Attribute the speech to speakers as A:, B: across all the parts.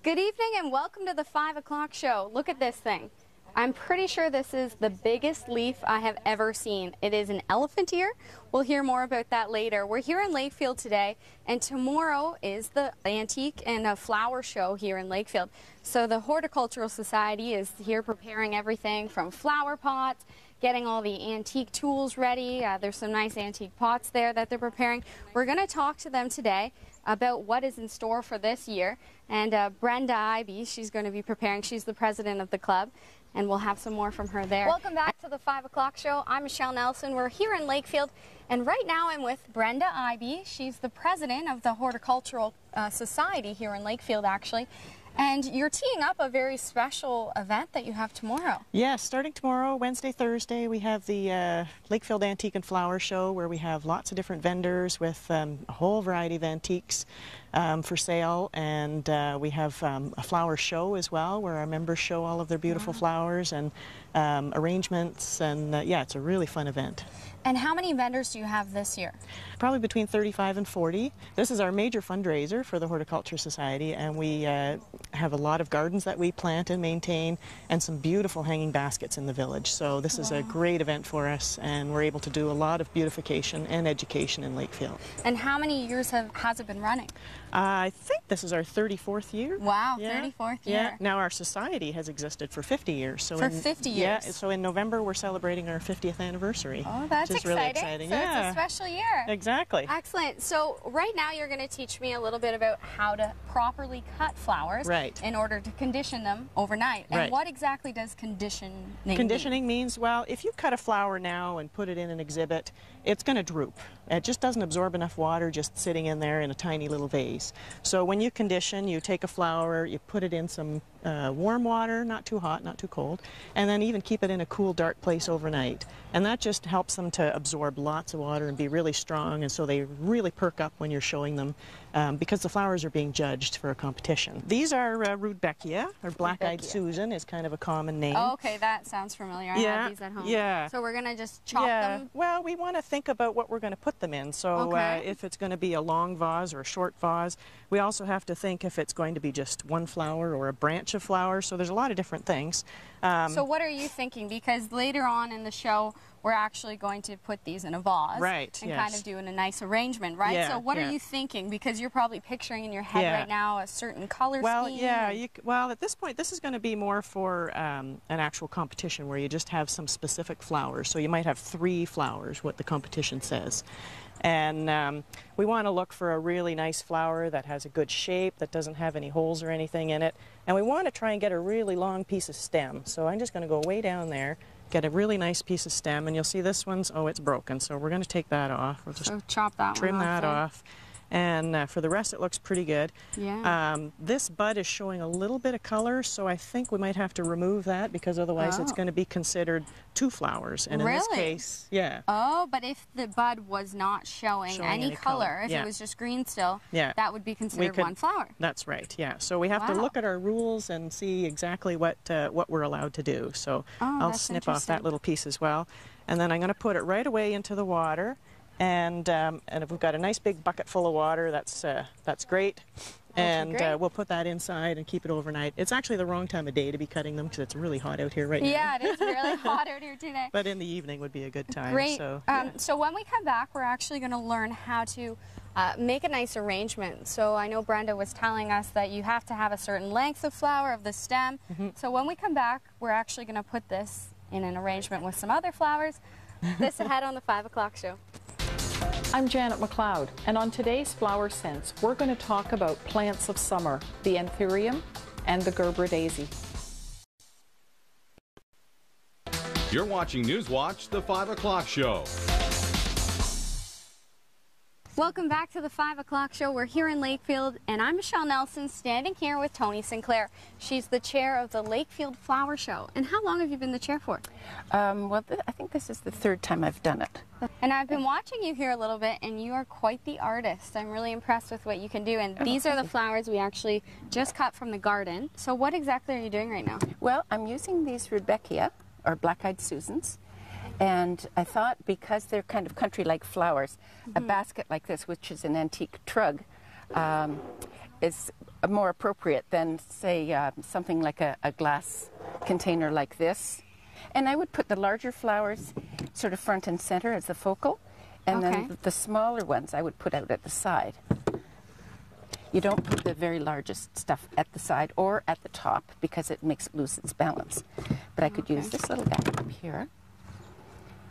A: Good evening and welcome to the 5 o'clock show. Look at this thing. I'm pretty sure this is the biggest leaf I have ever seen. It is an elephant ear. We'll hear more about that later. We're here in Lakefield today, and tomorrow is the antique and flower show here in Lakefield. So the Horticultural Society is here preparing everything from flower pots, getting all the antique tools ready. There's some nice antique pots there that they're preparing. We're going to talk to them today about what is in store for this year. And Brenda Ivey, she's going to be preparing. She's the president of the club, and we'll have some more from her there. Welcome back to the 5 o'clock show. I'm Michelle Nelson. We're here in Lakefield, and right now I'm with Brenda Ivey. She's the president of the Horticultural Society here in Lakefield, actually. And you're teeing up a very special event that you have tomorrow.
B: Yes, starting tomorrow, Wednesday, Thursday, we have the Lakefield Antique and Flower Show, where we have lots of different vendors with a whole variety of antiques for sale. And we have a flower show as well, where our members show all of their beautiful flowers and arrangements. And yeah, it's a really fun event.
A: And how many vendors do you have this year?
B: Probably between 35 and 40. This is our major fundraiser for the Horticulture Society, and we have a lot of gardens that we plant and maintain, and some beautiful hanging baskets in the village. So this is a great event for us, and we're able to do a lot of beautification and education in Lakefield.
A: And how many years has it been running?
B: I think this is our 34th year.
A: Wow, yeah. 34th year.
B: Yeah. Now our society has existed for 50 years. So
A: for 50 years?
B: Yeah, so in November we're celebrating our 50th anniversary.
A: Oh, that's exciting.
B: Really exciting.
A: So
B: yeah.
A: it's a special year.
B: Exactly.
A: Excellent. So right now you're going to teach me a little bit about how to properly cut flowers in order to condition them overnight. And what exactly does conditioning mean?
B: Conditioning means, well, if you cut a flower now and put it in an exhibit, it's going to droop. It just doesn't absorb enough water just sitting in there in a tiny little vase. So when you condition, you take a flower, you put it in some warm water, not too hot, not too cold, and then even keep it in a cool, dark place overnight. And that just helps them to absorb lots of water and be really strong, and so they really perk up when you're showing them because the flowers are being judged for a competition. These are Rudbeckia, or Black-Eyed Susan is kind of a common name.
A: Oh, okay, that sounds familiar. I have these at home.
B: Yeah.
A: So we're going to just chop them?
B: Well, we want to think about what we're going to put them in. So if it's going to be a long vase or a short vase, we also have to think if it's going to be just one flower or a branch of flowers. So there's a lot of different things.
A: So what are you thinking? Because later on in the show, we're actually going to put these in a vase and kind of do in a nice arrangement, right?
B: Yeah,
A: so what are you thinking? Because you're probably picturing in your head right now a certain color scheme.
B: Yeah, well, at this point, this is going to be more for an actual competition where you just have some specific flowers. So you might have 3 flowers, what the competition says. And we want to look for a really nice flower that has a good shape, that doesn't have any holes or anything in it. And we want to try and get a really long piece of stem. So I'm just going to go way down there, get a really nice piece of stem, and you'll see this one's, it's broken. So we're going to take that off. We'll just
A: chop that
B: trim that off. And for the rest, it looks pretty good.
A: Yeah.
B: This bud is showing a little bit of color, so I think we might have to remove that because otherwise it's going to be considered 2 flowers. And in this case,
A: Oh, but if the bud was not showing any color, if it was just green still, that would be considered 1 flower.
B: That's right, yeah. So we have to look at our rules and see exactly what we're allowed to do. So I'll snip off that little piece as well. And then I'm going to put it right away into the water. And if we've got a nice big bucket full of water, that's great. And we'll put that inside and keep it overnight. It's actually the wrong time of day to be cutting them because it's really hot out here right now.
A: Yeah, it is really hot out here today.
B: But in the evening would be a good time.
A: Great.
B: So,
A: so when we come back, we're actually going to learn how to make a nice arrangement. So I know Brenda was telling us that you have to have a certain length of flower of the stem. So when we come back, we're actually going to put this in an arrangement with some other flowers. This ahead on the 5 o'clock show.
C: I'm Janet McLeod, and on today's Flower Sense, we're going to talk about plants of summer, the anthurium and the Gerber daisy.
D: You're watching Newswatch, the 5 o'clock show.
A: Welcome back to the 5 o'clock show. We're here in Lakefield, and I'm Michelle Nelson, standing here with Tony Sinclair. She's the chair of the Lakefield Flower Show. And how long have you been the chair for?
E: Well, I think this is the 3rd time I've done it.
A: And I've been watching you here a little bit, and you are quite the artist. I'm really impressed with what you can do. And these are the flowers we actually just cut from the garden. So what exactly are you doing right now?
E: Well, I'm using these Rudbeckia, or Black-Eyed Susans. And I thought because they're kind of country-like flowers, a basket like this, which is an antique trug, is more appropriate than, say, something like a glass container like this. And I would put the larger flowers sort of front and center as the focal, and then the smaller ones I would put out at the side. You don't put the very largest stuff at the side or at the top because it makes it lose its balance. But I could use this little guy up here.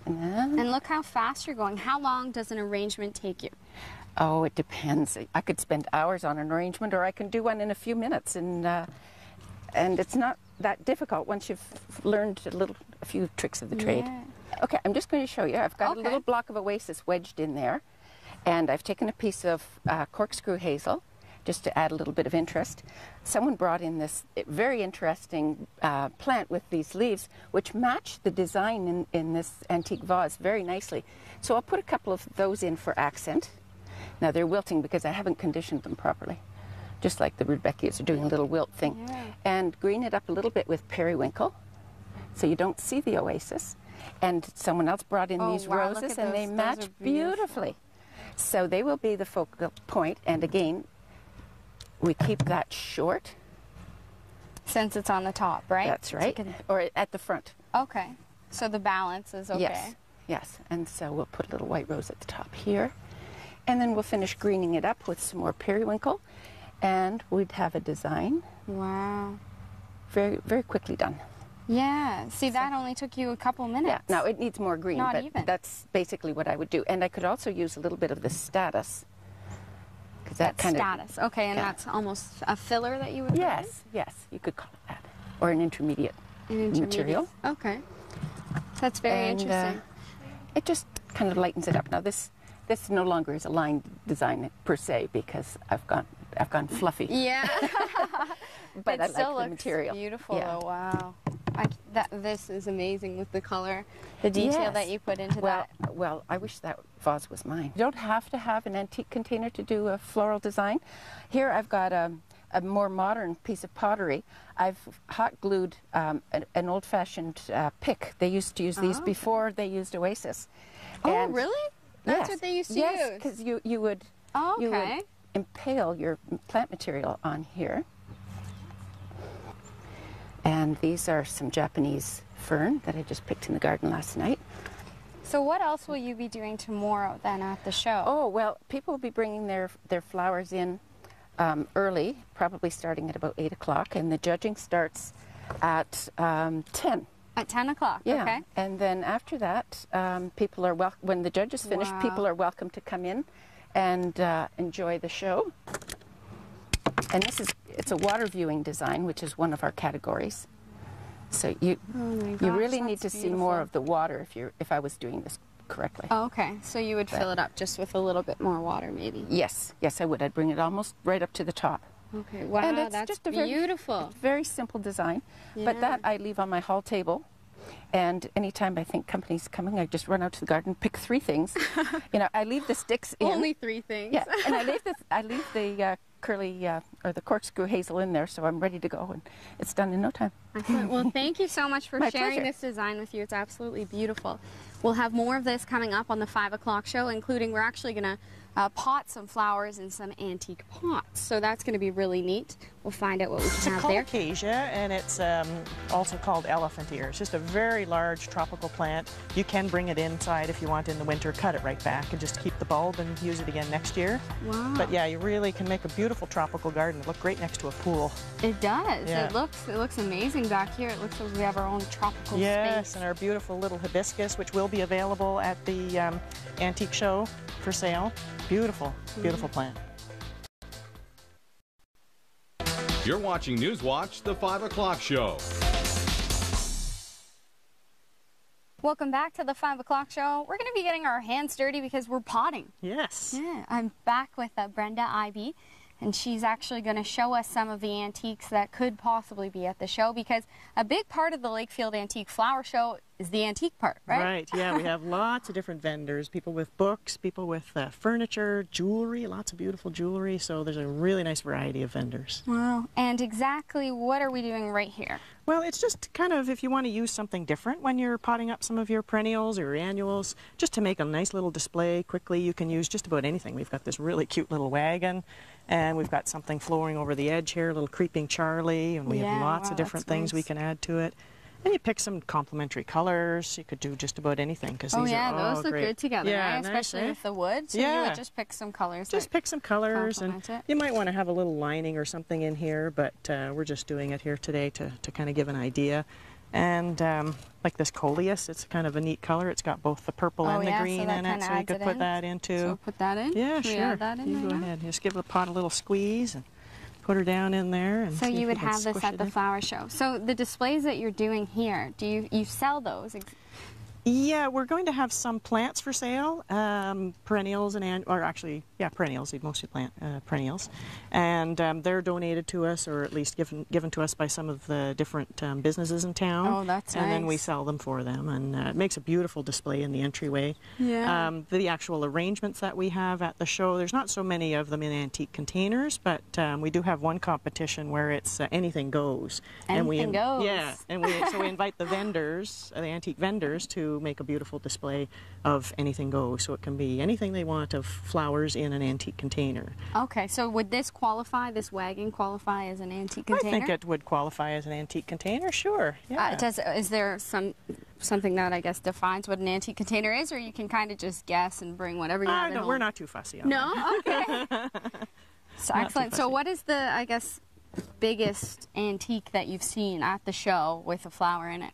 A: And look how fast you're going. How long does an arrangement take you?
E: Oh, it depends. I could spend hours on an arrangement, or I can do one in a few minutes, and it's not that difficult once you've learned a few tricks of the trade. Okay, I'm just going to show you. I've got a little block of oasis wedged in there, and I've taken a piece of corkscrew hazel just to add a little bit of interest. Someone brought in this very interesting plant with these leaves, which match the design in this antique vase very nicely. So I'll put a couple of those in for accent. Now they're wilting because I haven't conditioned them properly, just like the rudbeckias are doing a little wilt thing. And green it up a little bit with periwinkle, so you don't see the oasis. And someone else brought in these roses, and they match beautifully. So they will be the focal point, and again, we keep that short.
A: Since it's on the top, right?
E: That's right. Or at the front.
A: Okay. So the balance is okay.
E: Yes. Yes. And so we'll put a little white rose at the top here. And then we'll finish greening it up with some more periwinkle. And we'd have a design.
A: Wow.
E: Very, very quickly done.
A: Yeah. See, that only took you a couple minutes.
E: Yeah. Now, it needs more green,
A: Not
E: but
A: even.
E: that's basically what I would do. And I could also use a little bit of the status. That kind
A: status. Okay, and that's almost a filler that you would put in?
E: Yes, you could call it that. Or an intermediate material.
A: Okay. That's very interesting.
E: It just kind of lightens it up. Now this no longer is a line design per se because I've gone fluffy.
A: Yeah.
E: But
A: it
E: I
A: still
E: like the
A: looks
E: material.
A: Beautiful though. Wow. This is amazing with the color, the detail that you put into that.
E: Well, I wish that vase was mine. You don't have to have an antique container to do a floral design. Here I've got a more modern piece of pottery. I've hot glued an old-fashioned pick. They used to use these before they used Oasis.
A: Oh, really? That's what they used to use?
E: Yes, because you would impale your plant material on here. And these are some Japanese fern that I just picked in the garden last night.
A: So what else will you be doing tomorrow then at the show?
E: Oh, well, people will be bringing their flowers in early, probably starting at about 8 o'clock, and the judging starts at 10.
A: At 10 o'clock,
E: yeah.
A: Okay.
E: And then after that, people are when the judges finish, people are welcome to come in and enjoy the show. And it's a water viewing design, which is one of our categories. So you really need to see more of the water if I was doing this correctly.
A: Oh, okay. So you would fill it up just with a little bit more water, maybe?
E: Yes, I would. I'd bring it almost right up to the top.
A: Okay. Wow,
E: and it's
A: that's
E: just a
A: beautiful.
E: Very simple design.
A: Yeah.
E: But that I leave on my hall table. And anytime I think company's coming, I just run out to the garden, pick 3 things. I leave the sticks in.
A: Only 3 things.
E: Yeah, and I leave the curly or the corkscrew hazel in there, so I'm ready to go, and it's done in no time.
A: Excellent. Well, thank you so much for sharing
E: pleasure.
A: this design with you. It's absolutely beautiful. We'll have more of this coming up on the 5 o'clock show, including we're actually going to pot some flowers in some antique pots. So that's going to be really neat. We'll find out what we can have there.
B: It's called acacia, and it's also called elephant ear. It's just a very large tropical plant. You can bring it inside if you want in the winter, cut it right back, and just keep the bulb and use it again next year.
A: Wow.
B: But yeah, you really can make a beautiful tropical garden. Look great next to a pool.
A: It does.
B: Yeah.
A: It looks amazing back here. It looks like we have our own tropical space.
B: Yes, and our beautiful little hibiscus, which will be available at the antique show for sale. Beautiful, beautiful plant.
D: You're watching Newswatch, the 5 o'clock show.
A: Welcome back to the 5 o'clock show. We're going to be getting our hands dirty because we're potting.
B: Yes.
A: Yeah, I'm back with Brenda Ivy, and she's actually going to show us some of the antiques that could possibly be at the show, because a big part of the Lakefield Antique Flower Show is the antique part, right?
B: Right, yeah, we have lots of different vendors, people with books, people with furniture, jewelry, lots of beautiful jewelry, so there's a really nice variety of vendors.
A: Wow. And exactly what are we doing right here?
B: Well, it's just kind of if you want to use something different when you're potting up some of your perennials or your annuals, just to make a nice little display quickly, you can use just about anything. We've got this really cute little wagon, and we've got something flowing over the edge here, a little creeping Charlie, and we have lots of different things we can add to it. And you pick some complementary colors. You could do just about anything because these are all
A: those look
B: great.
A: good together,
B: yeah,
A: right?
B: nice,
A: Especially with the wood. So you would just pick some colors.
B: Just pick some colors, and
A: it.
B: you might want to have a little lining or something in here, but we're just doing it here today to kind of give an idea. And like this coleus, it's kind of a neat color. It's got both the purple and the green in it, so you could put that into.
A: So put that in?
B: Yeah,
A: Should we
B: sure.
A: add that in
B: you go ahead. Just give the pot a little squeeze and put her down in there. And
A: so you would have this at the flower show. So the displays that you're doing here, do you sell those?
B: Yeah, we're going to have some plants for sale, perennials or actually, perennials. We mostly plant perennials, and they're donated to us, or at least given to us by some of the different businesses in town.
A: Oh, that's nice.
B: And then we sell them for them, and it makes a beautiful display in the entryway.
A: Yeah.
B: The actual arrangements that we have at the show, there's not so many of them in antique containers, but we do have one competition where it's anything goes.
A: Anything goes.
B: Yeah, and so we invite the vendors, the antique vendors, to make a beautiful display of anything goes. So it can be anything they want of flowers in an antique container.
A: Okay, so would this wagon qualify as an antique container?
B: I think it would qualify as an antique container, sure. Yeah.
A: Is there something that I guess defines what an antique container is, or you can kind of just guess and bring whatever you have?
B: No, we're not too fussy on
A: that. No? Okay. So excellent. So what is the, I guess, biggest antique that you've seen at the show with a flower in it?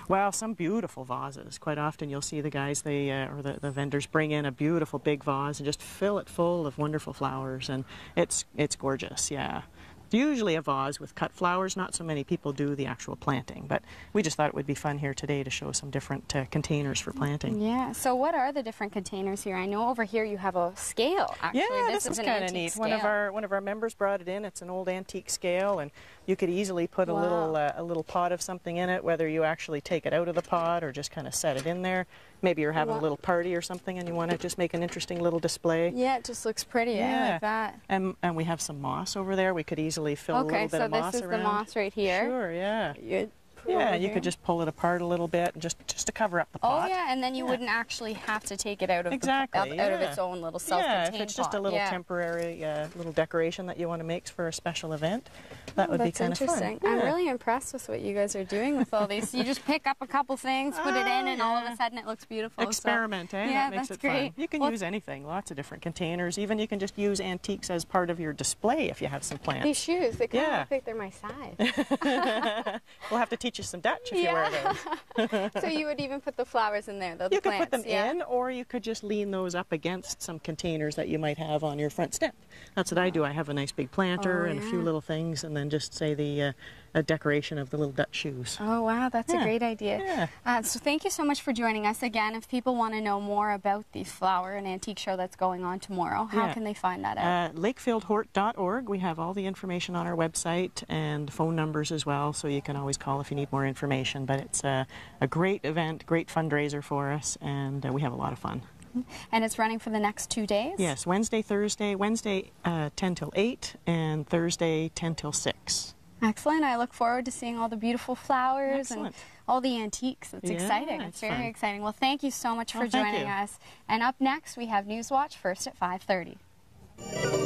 B: Well, some beautiful vases. Quite often you'll see the guys, or the vendors bring in a beautiful big vase and just fill it full of wonderful flowers, and it's gorgeous, yeah. Usually a vase with cut flowers. Not so many people do the actual planting, but we just thought it would be fun here today to show some different containers for planting.
A: Yeah, so what are the different containers here? I know over here you have a scale, actually.
B: Yeah,
A: this
B: is
A: an
B: kind of neat.
A: Scale.
B: One of our members brought it in. It's an old antique scale, and you could easily put a little pot of something in it, whether you actually take it out of the pot or just kind of set it in there. Maybe you're having a little party or something and you want to just make an interesting little display.
A: Yeah, it just looks pretty. Yeah. I like that.
B: And we have some moss over there. We could easily fill a little bit of moss around.
A: Okay, so this is the moss right here.
B: Sure, yeah. Yeah, you could just pull it apart a little bit, just to cover up the pot.
A: Oh yeah, and then you wouldn't actually have to take it out of out of its own little self-contained pot.
B: Yeah, if it's just a little temporary little decoration that you want to make for a special event, that would be kind of fun.
A: That's interesting. I'm really impressed with what you guys are doing with all these. You just pick up a couple things, put it in, and all of a sudden it looks beautiful.
B: Experiment,
A: so,
B: eh?
A: Yeah,
B: that makes it
A: great.
B: fun. You can use anything, lots of different containers. Even you can just use antiques as part of your display if you have some plants.
A: These shoes, they kind of look like they're my size.
B: We'll have to teach you some Dutch if you wear those.
A: So you would even put the flowers in there, though, the
B: You could
A: plants,
B: put them in, or you could just lean those up against some containers that you might have on your front step. That's what I do. I have a nice big planter and a few little things, and then just say the a decoration of the little Dutch shoes.
A: Oh, wow, that's a great idea.
B: Yeah.
A: So thank you so much for joining us. Again, if people want to know more about the flower and antique show that's going on tomorrow, how can they find that out?
B: Lakefieldhort.org. We have all the information on our website and phone numbers as well, so you can always call if you need more information. But it's a great event, great fundraiser for us, and we have a lot of fun.
A: And it's running for the next 2 days?
B: Yes, Wednesday 10 till 8, and Thursday 10 till 6.
A: Excellent. I look forward to seeing all the beautiful flowers and all the antiques. It's exciting. It's very exciting. Well, thank you so much for joining us. And up next, we have Newswatch, first at 5:30.